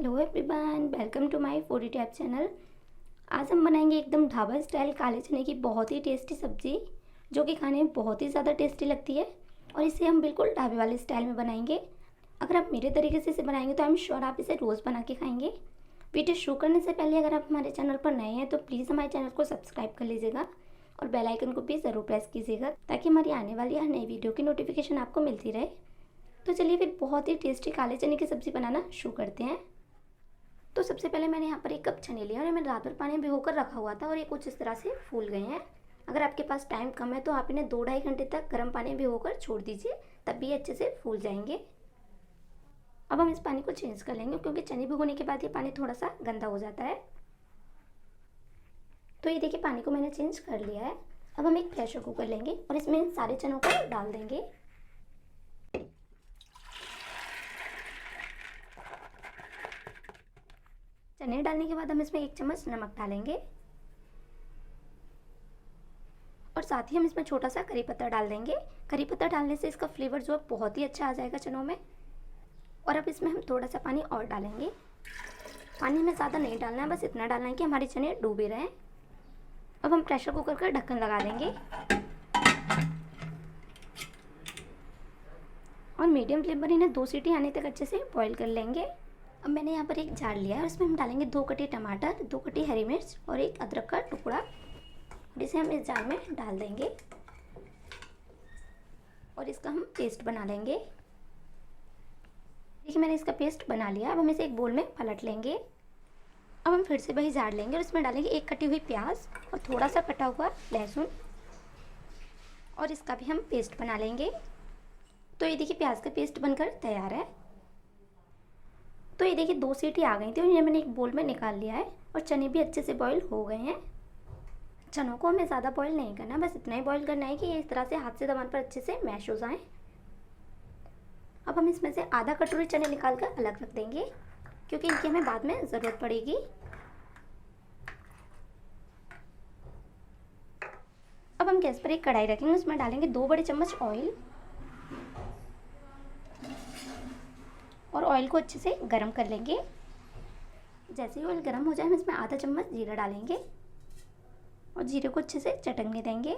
Hello everyone, welcome to my foodie tab channel. आज हम बनाएंगे एकदम ढाबा स्टाइल काले चने की बहुत ही टेस्टी सब्जी, जो कि खाने में बहुत ही ज़्यादा टेस्टी लगती है। और इसे हम बिल्कुल ढाबे वाले स्टाइल में बनाएंगे। अगर आप मेरे तरीके से इसे बनाएंगे तो आई एम श्योर आप इसे रोज़ बना के खाएंगे। वीडियो शुरू करने से पहले अगर आप हमारे चैनल पर नए हैं तो प्लीज़ हमारे चैनल को सब्सक्राइब कर लीजिएगा और बेल आइकन को भी ज़रूर प्रेस कीजिएगा, ताकि हमारी आने वाली हर नई वीडियो की नोटिफिकेशन आपको मिलती रहे। तो चलिए फिर बहुत ही टेस्टी काले चने की सब्ज़ी बनाना शुरू करते हैं। तो सबसे पहले मैंने यहाँ पर एक कप चने लिया और मैंने रात भर पानी में भिगोकर रखा हुआ था और ये कुछ इस तरह से फूल गए हैं। अगर आपके पास टाइम कम है तो आप इन्हें 2-2.5 घंटे तक गर्म पानी में भिगोकर छोड़ दीजिए, तब भी अच्छे से फूल जाएंगे। अब हम इस पानी को चेंज कर लेंगे, क्योंकि चने भिगोने के बाद ये पानी थोड़ा सा गंदा हो जाता है। तो ये देखिए, पानी को मैंने चेंज कर लिया है। अब हम एक प्रेशर कुकर लेंगे और इसमें इन सारे चनों को डाल देंगे। चने डालने के बाद हम इसमें 1 चम्मच नमक डालेंगे और साथ ही हम इसमें छोटा सा करी पत्ता डाल देंगे। करी पत्ता डालने से इसका फ्लेवर जो है बहुत ही अच्छा आ जाएगा चनों में। और अब इसमें हम थोड़ा सा पानी और डालेंगे। पानी में ज़्यादा नहीं डालना है, बस इतना डालना है कि हमारे चने डूबे रहें। अब हम प्रेशर कुकर का ढक्कन लगा देंगे और मीडियम फ्लेम पर इन्हें 2 सीटी आने तक अच्छे से बॉईल कर लेंगे। अब मैंने यहाँ पर एक जार लिया है और इसमें हम डालेंगे 2 कटे टमाटर, 2 कटी हरी मिर्च और 1 अदरक का टुकड़ा, और इसे हम इस जार में डाल देंगे और इसका हम पेस्ट बना लेंगे। देखिए, मैंने इसका पेस्ट बना लिया। अब हम इसे एक बोल में पलट लेंगे। अब हम फिर से वही जार लेंगे और इसमें डालेंगे 1 कटी हुई प्याज और थोड़ा सा कटा हुआ लहसुन, और इसका भी हम पेस्ट बना लेंगे। तो ये देखिए, प्याज का पेस्ट बनकर तैयार है। तो ये देखिए, 2 सीटी आ गई थी और इन्हें मैंने एक बोल में निकाल लिया है और चने भी अच्छे से बॉईल हो गए हैं। चनों को हमें ज़्यादा बॉईल नहीं करना, बस इतना ही बॉईल करना है कि ये इस तरह से हाथ से दबाने पर अच्छे से मैश हो जाएं। अब हम इसमें से आधा कटोरी चने निकाल कर अलग रख देंगे, क्योंकि इनकी हमें बाद में ज़रूरत पड़ेगी। अब हम गैस पर एक कढ़ाई रखेंगे, उसमें डालेंगे 2 बड़े चम्मच ऑयल और ऑयल को अच्छे से गर्म कर लेंगे। जैसे ही ऑयल गर्म हो जाए हम इसमें आधा चम्मच जीरा डालेंगे और जीरे को अच्छे से चटकने देंगे।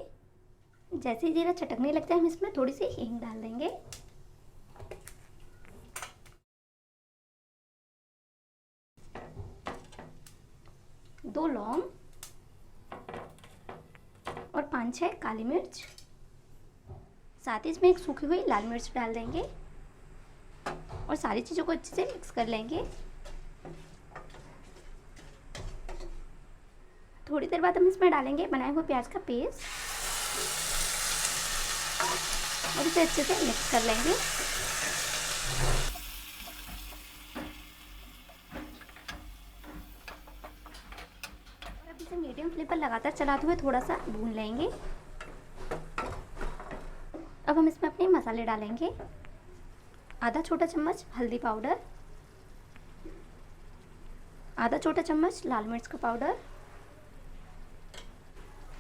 जैसे ही जीरा चटकने लगता है हम इसमें थोड़ी सी हींग डाल देंगे। 2 लौंग और 5-6 काली मिर्च, साथ ही इसमें एक सूखी हुई लाल मिर्च डाल देंगे और सारी चीज़ों को अच्छे से मिक्स कर लेंगे। थोड़ी देर बाद हम इसमें डालेंगे बनाए हुए प्याज का पेस्ट और इसे अच्छे से मिक्स कर लेंगे। और अब इसे मीडियम फ्लेम पर लगातार चलाते हुए थोड़ा सा भून लेंगे। अब हम इसमें अपने मसाले डालेंगे। आधा छोटा चम्मच हल्दी पाउडर, आधा छोटा चम्मच लाल मिर्च का पाउडर,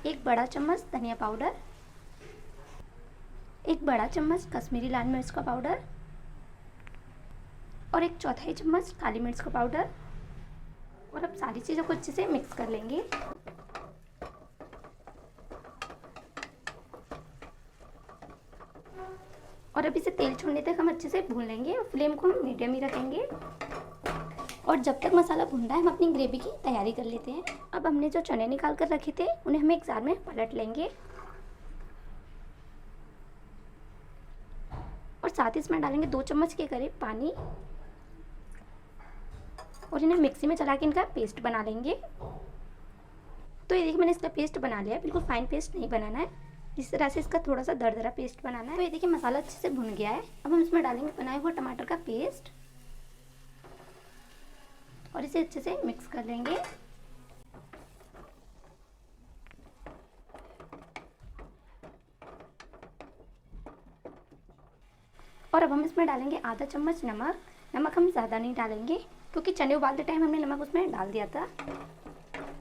1 बड़ा चम्मच धनिया पाउडर, 1 बड़ा चम्मच कश्मीरी लाल मिर्च का पाउडर और 1/4 चम्मच काली मिर्च का पाउडर। और अब सारी चीज़ों को अच्छे से मिक्स कर लेंगे। और अब इसे तेल छोड़ने तक हम अच्छे से भून लेंगे और फ्लेम को हम मीडियम ही रखेंगे। और जब तक मसाला भुन रहा है हम अपनी ग्रेवी की तैयारी कर लेते हैं। अब हमने जो चने निकाल कर रखे थे उन्हें हम एक जार में पलट लेंगे और साथ ही इसमें डालेंगे 2 चम्मच के करीब पानी और इन्हें मिक्सी में चला के इनका पेस्ट बना लेंगे। तो ये देखिए, मैंने इसका पेस्ट बना लिया है। बिल्कुल फाइन पेस्ट नहीं बनाना है, इस तरह से इसका थोड़ा सा दरदरा पेस्ट बनाना है। तो ये देखिए, मसाला अच्छे से भुन गया है। अब हम इसमें डालेंगे बनाया हुआ टमाटर का पेस्ट और इसे अच्छे से मिक्स कर लेंगे। और अब हम इसमें डालेंगे आधा चम्मच नमक। नमक हम ज़्यादा नहीं डालेंगे, क्योंकि चने उबालते टाइम हमने नमक उसमें डाल दिया था।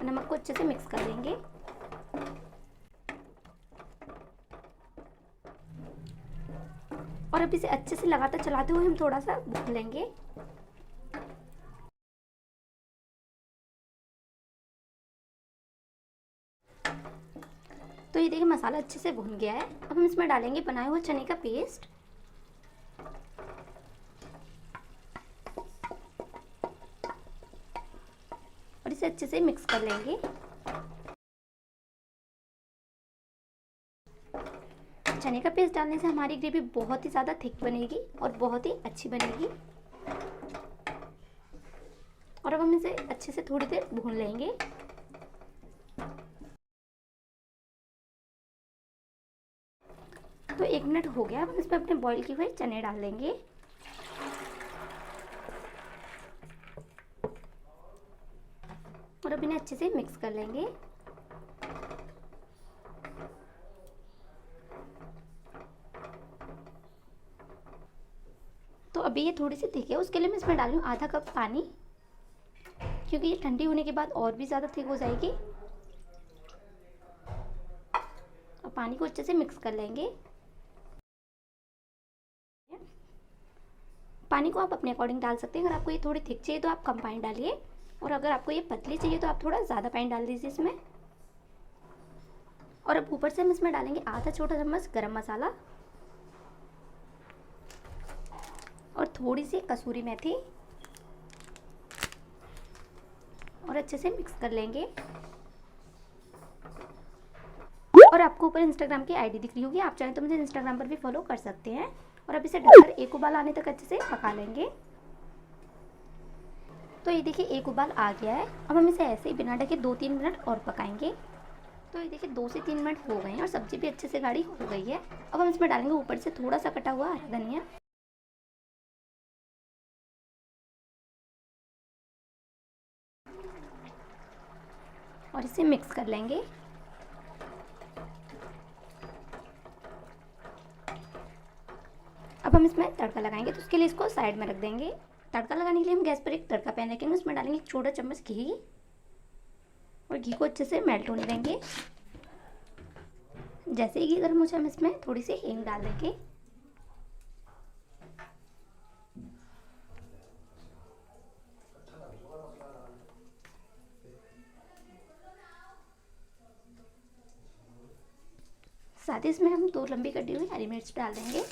नमक को अच्छे से मिक्स कर लेंगे। और अब इसे अच्छे से लगातार चलाते हुए हम थोड़ा सा भून लेंगे। तो ये देखिए मसाला अच्छे से भुन गया है। अब हम इसमें डालेंगे बनाया हुआ चने का पेस्ट और इसे अच्छे से मिक्स कर लेंगे। चने का पेस्ट डालने से हमारी ग्रेवी बहुत ही ज़्यादा थिक बनेगी और बहुत ही अच्छी बनेगी। और अब हम इसे अच्छे से थोड़ी देर भून लेंगे। तो 1 मिनट हो गया। अब हम इसमें अपने बॉईल किए हुए चने डाल देंगे और अब इन्हें अच्छे से मिक्स कर लेंगे। तो अभी ये थोड़ी सी थिक है, उसके लिए मैं इसमें डाल रही हूँ आधा कप पानी, क्योंकि ये ठंडी होने के बाद और भी ज़्यादा थिक हो जाएगी। और पानी को अच्छे से मिक्स कर लेंगे। पानी को आप अपने अकॉर्डिंग डाल सकते हैं। अगर आपको ये थोड़ी थिक चाहिए तो आप कम पानी डालिए, और अगर आपको ये पतली चाहिए तो आप थोड़ा ज़्यादा पानी डाल दीजिए इसमें। और अब ऊपर से हम इसमें डालेंगे आधा छोटा चम्मच गरम मसाला और थोड़ी सी कसूरी मेथी और अच्छे से मिक्स कर लेंगे। और आपको ऊपर इंस्टाग्राम की आईडी दिख रही होगी, आप चाहें तो मुझे इंस्टाग्राम पर भी फॉलो कर सकते हैं। और अब इसे ढककर 1 उबाल आने तक अच्छे से पका लेंगे। तो ये देखिए 1 उबाल आ गया है। अब हम इसे ऐसे ही बिना ढके 2-3 मिनट और पकाएंगे। तो ये देखिए 2 से 3 मिनट हो गए हैं और सब्जी भी अच्छे से गाढ़ी हो गई है। अब हम इसमें डालेंगे ऊपर से थोड़ा सा कटा हुआ हरा धनिया और इसे मिक्स कर लेंगे। अब हम इसमें तड़का लगाएंगे, तो उसके लिए इसको साइड में रख देंगे। तड़का लगाने के लिए हम गैस पर एक तड़का पैन रखेंगे, उसमें डालेंगे 1 छोटा चम्मच घी और घी को अच्छे से मेल्ट होने देंगे। जैसे ही घी गर्म हो जाए हम इसमें थोड़ी सी हींग डाल देंगे। साथ ही इसमें हम 2 लंबी कटी हुई हरी मिर्च डाल देंगे।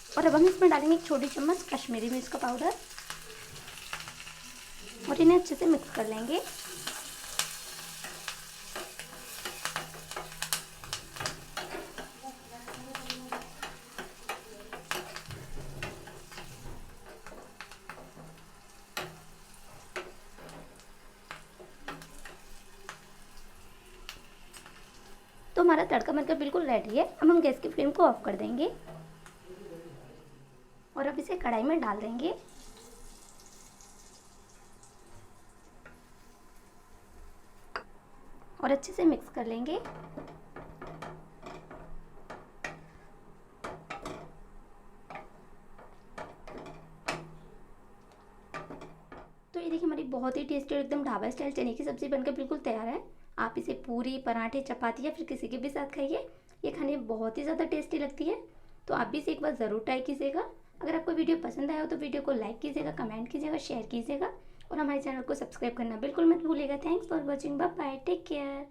और अब हम इसमें डालेंगे 1 छोटी चम्मच कश्मीरी मिर्च का पाउडर और इन्हें अच्छे से मिक्स कर लेंगे। तो हमारा तड़का बनकर बिल्कुल रेडी है। अब हम गैस की फ्लेम को ऑफ कर देंगे और अब इसे कढ़ाई में डाल देंगे। और अच्छे से मिक्स कर लेंगे। तो ये देखिए हमारी बहुत ही टेस्टी और एकदम ढाबा स्टाइल चने की सब्ज़ी बनकर बिल्कुल तैयार है। आप इसे पूरी, पराठे, चपाती या फिर किसी के भी साथ खाइए। ये खाने में बहुत ही ज़्यादा टेस्टी लगती है। तो आप भी इसे एक बार ज़रूर ट्राई कीजिएगा। अगर आपको वीडियो पसंद आया हो तो वीडियो को लाइक कीजिएगा, कमेंट कीजिएगा, शेयर कीजिएगा और हमारे चैनल को सब्सक्राइब करना बिल्कुल मत भूलिएगा। Thanks for watching. Bye bye, take care.